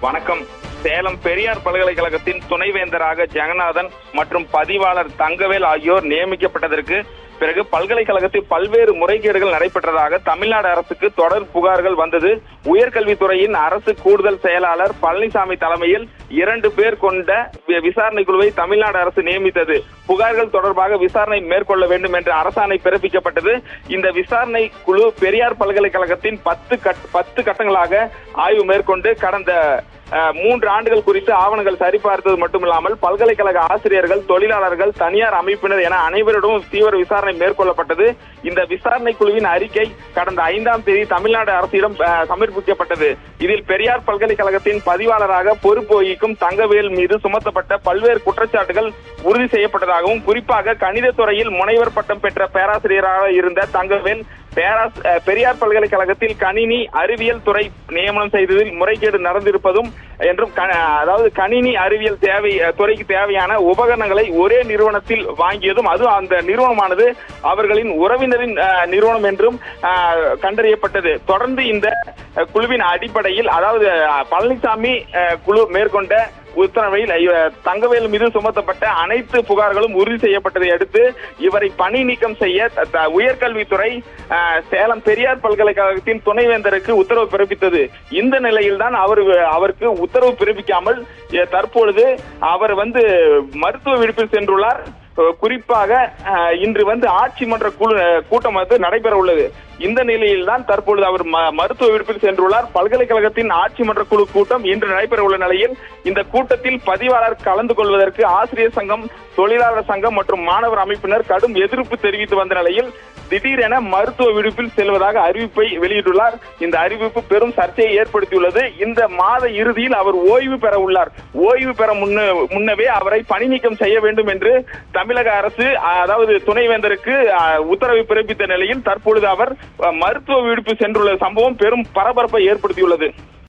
வணக்கம். சேலம் பெரியார் பல்கலைக்கழகத்தின் துணைவேந்தராக ஜெகநாதன் மற்றும் பதிவாளர் தங்கவேல் ஆகியோர் நியமிக்கப்பட்டதற்கு பிறகு பல்கலைக்கழகத்தில் பல்வேறு முறைகேடுகள் நடைபெற்றதாக தமிழ்நாடு அரசுக்கு தொடர் புகார்கள் வந்தது. உயர்கல்வித்துறையின் அரசு கூடுதல் செயலாளர் பழனிசாமி தலைமையில் 2 பேர் கொண்ட விசாரணை குழுவை தமிழ்நாடு அரசு நியமித்தது. புகார்கள் தொடர்பாக விசாரணை மேற்கொள்ள வேண்டும் என்ற அரசாணை பிறப்பிக்கப்பட்டது. இந்த விசாரணை குழு பெரியார் பல்கலைக்கழகத்தின் 10 கட்டங்களாக ஆய்வு மேற்கொண்டு கடந்த 3 ஆண்டுகள் குறித்து ஆவணங்கள் சரிபார்த்தது மட்டுமில்லாமல் பல்கலைக்கழக ஆசிரியர்கள், தொழிலாளர்கள், தனியார் அமைப்பினர் என அனைவரிடமும் தீவிர விசாரணை மேற்கொள்ளப்பட்டது. இந்த விசாரணை குழுவின் அறிக்கை கடந்த 5ஆம் தேதி தமிழ்நாடு அரசிடம் சமர்ப்பிக்கப்பட்டது. இதில் பெரியார் பல்கலைக்கழகத்தின் பதிவாளராக பொறுப்பு வகிக்கும் தங்கவேல் மீது சுமத்தப்பட்ட பல்வேறு குற்றச்சாட்டுகள் உறுதி செய்யப்பட்டதாகவும், குறிப்பாக கணிதத்துறையில் முனைவர் பட்டம் பெற்ற பேராசிரியராக இருந்த தங்கவேல் பெரியார் பல்கலைக்கழகத்தில் கணினி அறிவியல் துறை நியமனம் செய்ததில் முறைகேடு நடந்திருப்பதும் என்றும், அதாவது கணினி அறிவியல் துறைக்கு தேவையான உபகரணங்களை ஒரே நிறுவனத்தில் வாங்கியதும், அது அந்த நிறுவனமானது அவர்களின் உறவினரின் நிறுவனம் என்றும் கண்டறியப்பட்டது. தொடர்ந்து இந்த குழுவின் அடிப்படையில், அதாவது பழனிசாமி குழு மேற்கொண்ட உத்தரவில் தங்கவேல் மீது சுமத்தப்பட்ட அனைத்து புகார்களும் உறுதி செய்யப்பட்டதை அடுத்து இவரை பணி நீக்கம் செய்ய உயர்கல்வித்துறை சேலம் பெரியார் பல்கலைக்கழகத்தின் துணைவேந்தருக்கு உத்தரவு பிறப்பித்தது. இந்த நிலையில்தான் அவருக்கு உத்தரவு பிறப்பிக்காமல் தற்பொழுது அவர் மருத்துவ விடுப்பில் சென்றுள்ளார். குறிப்பாக இன்று ஆட்சி மன்ற கூட்டம் நடைபெற உள்ளது. இந்த நிலையில் தான் தற்பொழுது அவர் மருத்துவ விடுப்பில் சென்றுள்ளார். பல்கலைக்கழகத்தின் ஆட்சி மன்ற குழு கூட்டம் இன்று நடைபெற உள்ள நிலையில் இந்த கூட்டத்தில் பதிவாளர் கலந்து கொள்வதற்கு ஆசிரியர் சங்கம், தொழிலாளர் சங்கம் மற்றும் மாணவர் அமைப்பினர் கடும் எதிர்ப்பு தெரிவித்து வந்த நிலையில் திடீரென மருத்துவ விடுப்பில் செல்வதாக அறிவிப்பை வெளியிட்டுள்ளார். இந்த அறிவிப்பு பெரும் சர்ச்சையை ஏற்படுத்தியுள்ளது. இந்த மாத இறுதியில் அவர் ஓய்வு பெற உள்ளார். ஓய்வு பெற முன்னவே அவரை பணி நீக்கம் செய்ய வேண்டும் என்று தமிழக அரசு, அதாவது துணைவேந்தருக்கு உத்தரவை பிறப்பித்த நிலையில் தற்பொழுது அவர் மருத்துவ விடுப்பு சென்றுள்ள சம்பவம் பெரும் பரபரப்பை ஏற்படுத்தியுள்ளது.